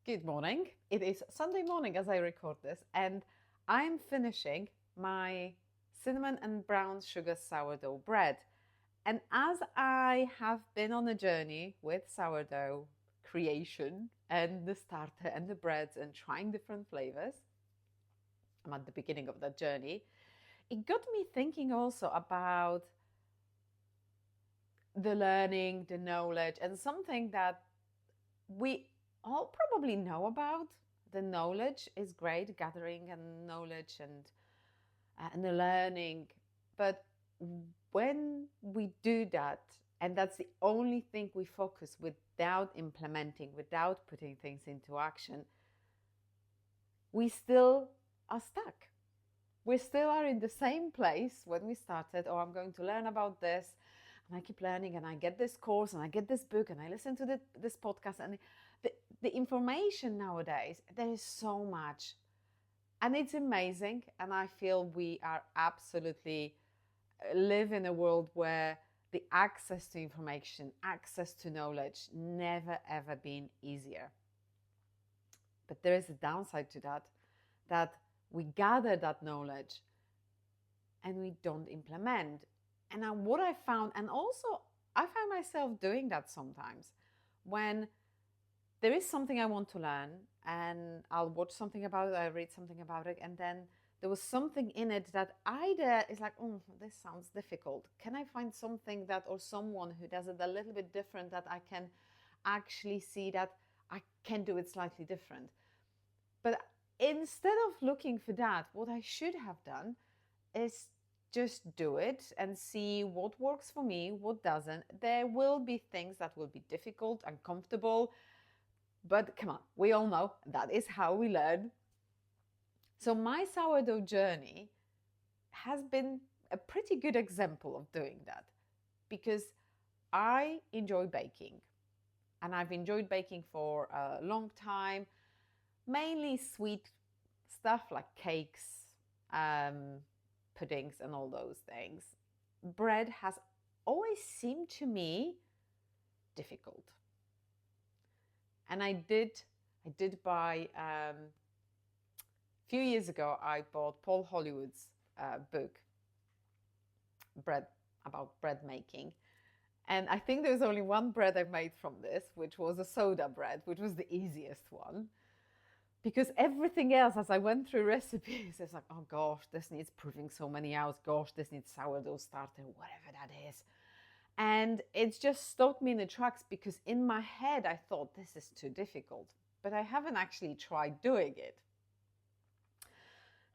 Good morning. It is Sunday morning as I record this, and I'm finishing my cinnamon and brown sugar sourdough bread. And as I have been on a journey with sourdough creation and the starter and the breads and trying different flavors, I'm at the beginning of that journey. It got me thinking also about the learning, the knowledge, and something that we all probably know about. The knowledge is great, gathering and knowledge and the learning. But when we do that, and that's the only thing we focus without implementing, without putting things into action, we still are stuck. We still are in the same place when we started. Oh, I'm going to learn about this. And I keep learning, and I get this course, and I get this book, and I listen to this podcast. And the information nowadays, there is so much. And it's amazing. And I feel we are absolutely live in a world where the access to information, access to knowledge, never ever been easier. But there is a downside to that we gather that knowledge and we don't implement. And what I found, and also I find myself doing that sometimes, when there is something I want to learn and I'll watch something about it, I read something about it, and then there was something in it that either is like, oh, this sounds difficult. Can I find something that, or someone who does it a little bit different, that I can actually see that I can do it slightly different? But instead of looking for that, what I should have done is just do it and see what works for me, what doesn't. There will be things that will be difficult, uncomfortable, but come on, we all know that is how we learn. So my sourdough journey has been a pretty good example of doing that, because I enjoy baking, and I've enjoyed baking for a long time, mainly sweet stuff like cakes, puddings, and all those things. Bread has always seemed to me difficult. And I did buy, a few years ago, I bought Paul Hollywood's book, about bread making. And I think there's only one bread I've made from this, which was a soda bread, which was the easiest one. Because everything else, as I went through recipes, it's like, oh gosh, this needs proving so many hours. Gosh, this needs sourdough starter, whatever that is. And it's just stopped me in the tracks, because in my head, I thought this is too difficult, but I haven't actually tried doing it.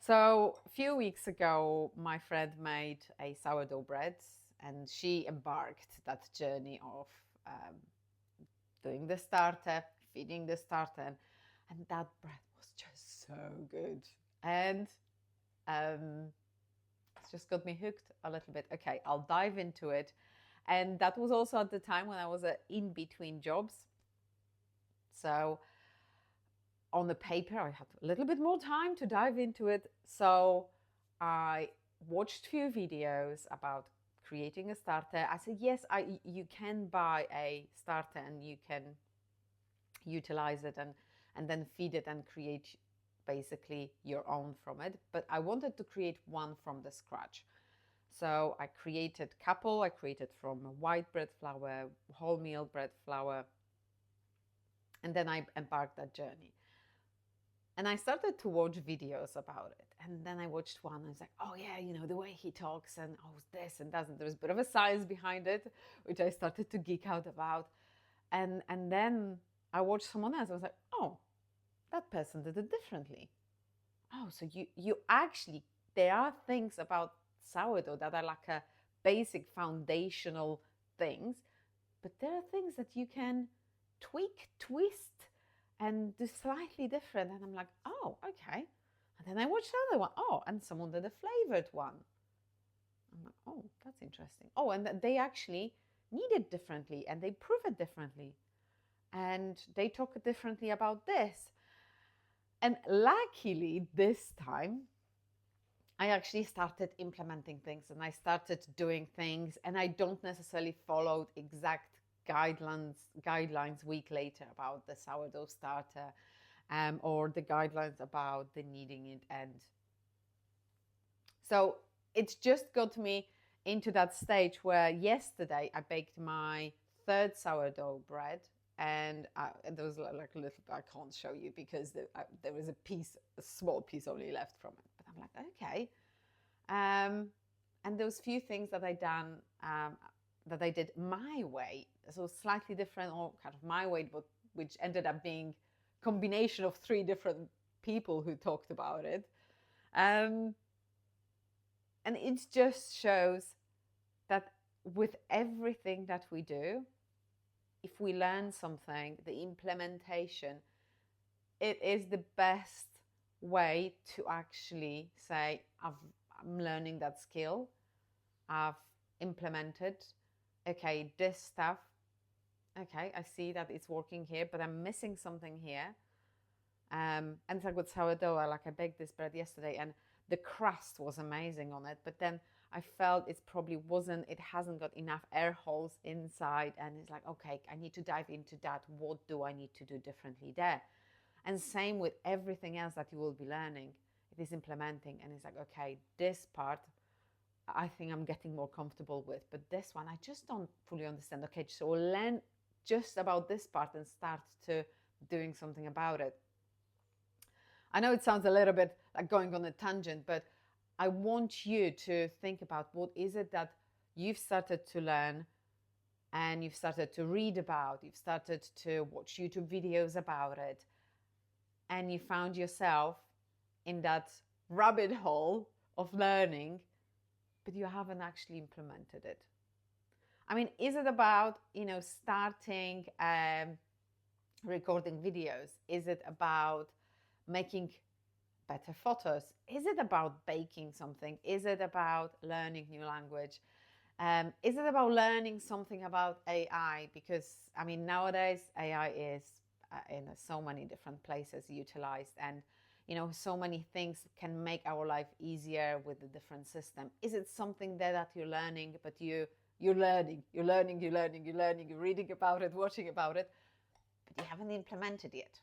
So a few weeks ago, my friend made a sourdough bread, and she embarked that journey of doing the starter, feeding the starter, and that bread was just so good. And it's just got me hooked a little bit. Okay, I'll dive into it. And that was also at the time when I was in between jobs. So on the paper, I had a little bit more time to dive into it. So I watched a few videos about creating a starter. I said, yes, you can buy a starter and you can utilize it and then feed it and create basically your own from it. But I wanted to create one from the scratch. So I created a couple. I created from white bread flour, wholemeal bread flour, and then I embarked that journey. And I started to watch videos about it. And then I watched one and I was like, oh yeah, the way he talks, and oh, this and that. And there's a bit of a science behind it, which I started to geek out about. And then I watched someone else. I was like, oh, that person did it differently. Oh, so you actually, there are things about sourdough that are like a basic foundational things, but there are things that you can tweak, twist, and do slightly different. And I'm like, oh, okay. And then I watched another one. Oh, and someone did a flavored one. I'm like, oh, that's interesting. Oh, and they actually knead it differently, and they prove it differently, and they talk differently about this. And luckily, this time, I actually started implementing things, and I started doing things, and I don't necessarily followed exact guidelines week later about the sourdough starter. or the guidelines about the kneading it. And so it's just got me into that stage where yesterday I baked my third sourdough bread, and there was like a little, I can't show you because there was a small piece only left from it. But I'm like, okay. And those few things that that I did my way, so slightly different, or kind of my way, but which ended up being combination of 3 different people who talked about it. And it just shows that with everything that we do, if we learn something, the implementation, it is the best way to actually say, I'm learning that skill, I've implemented, okay, this stuff, okay, I see that it's working here, but I'm missing something here. And it's like with sourdough, I baked this bread yesterday, and the crust was amazing on it, but then I felt it hasn't got enough air holes inside, and it's like, okay, I need to dive into that. What do I need to do differently there? And same with everything else that you will be learning. It is implementing, and it's like, okay, this part I think I'm getting more comfortable with, but this one I just don't fully understand. Okay, so we'll learn just about this part and start to doing something about it. I know it sounds a little bit like going on a tangent, but I want you to think about what is it that you've started to learn and you've started to read about, you've started to watch YouTube videos about it, and you found yourself in that rabbit hole of learning, but you haven't actually implemented it. I mean, is it about, starting recording videos? Is it about making better photos? Is it about baking something? Is it about learning new language? Is it about learning something about AI? Because, I mean, nowadays AI is in so many different places utilized, and so many things can make our life easier with the different system. Is it something there that you're learning, but you're reading about it, watching about it, but you haven't implemented yet?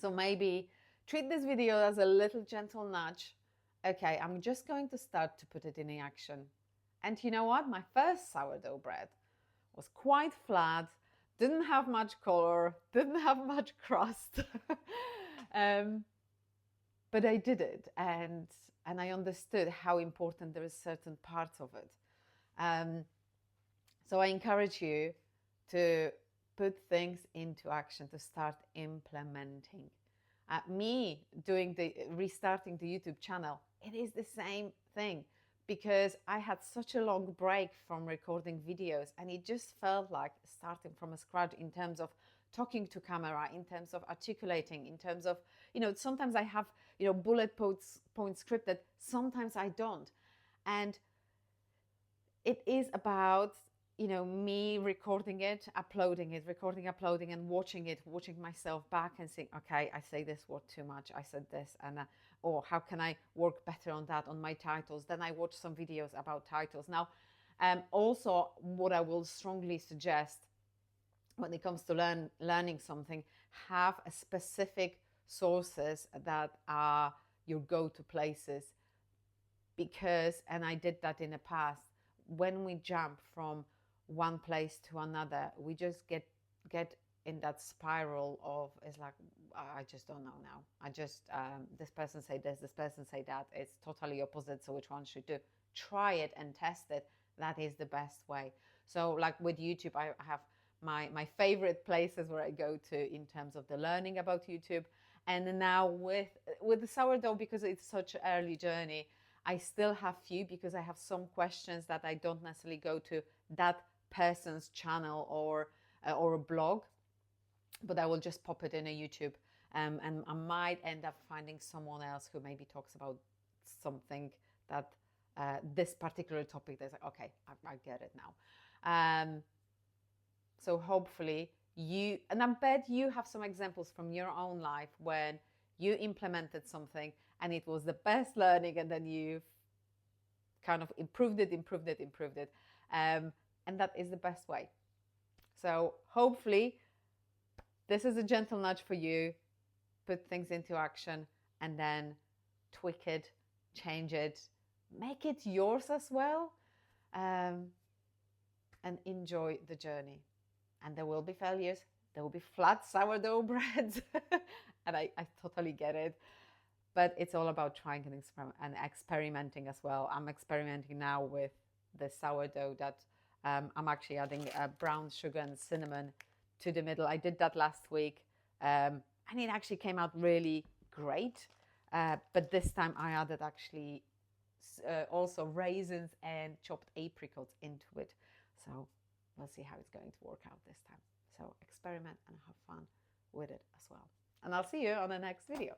So maybe treat this video as a little gentle nudge. Okay, I'm just going to start to put it in action. And you know what? My first sourdough bread was quite flat, didn't have much color, didn't have much crust. But I did it, and I understood how important there is certain parts of it. So I encourage you to put things into action, to start implementing. Me doing restarting the YouTube channel, it is the same thing, because I had such a long break from recording videos, and it just felt like starting from scratch in terms of talking to camera, in terms of articulating, in terms of, sometimes I have, bullet points scripted, sometimes I don't. And it is about, me recording it, uploading it, uploading, and watching myself back and saying, okay, I say this word too much, I said this, and or how can I work better on that, on my titles. Then I watch some videos about titles. Now, also what I will strongly suggest when it comes to learning something, have a specific sources that are your go-to places, because, and I did that in the past, when we jump from one place to another, we just get in that spiral of, it's like, I just don't know now. I just, this person say this person say that. It's totally opposite. So which one should do? Try it and test it. That is the best way. So like with YouTube, I have my favorite places where I go to in terms of the learning about YouTube. And now with the sourdough, because it's such an early journey, I still have few, because I have some questions that I don't necessarily go to that person's channel or a blog, but I will just pop it in a YouTube, and I might end up finding someone else who maybe talks about something that this particular topic. There's like, okay, I get it now. So hopefully and I bet you have some examples from your own life when you implemented something and it was the best learning, and then you've kind of improved it. And that is the best way. So hopefully this is a gentle nudge for you. put things into action, and then tweak it, change it, make it yours as well, and enjoy the journey. And there will be failures. There will be flat sourdough breads. And I totally get it. But it's all about trying and experimenting as well. I'm experimenting now with the sourdough that I'm actually adding brown sugar and cinnamon to the middle. I did that last week, and it actually came out really great. But this time I added actually also raisins and chopped apricots into it. So we'll see how it's going to work out this time. So experiment and have fun with it as well. And I'll see you on the next video.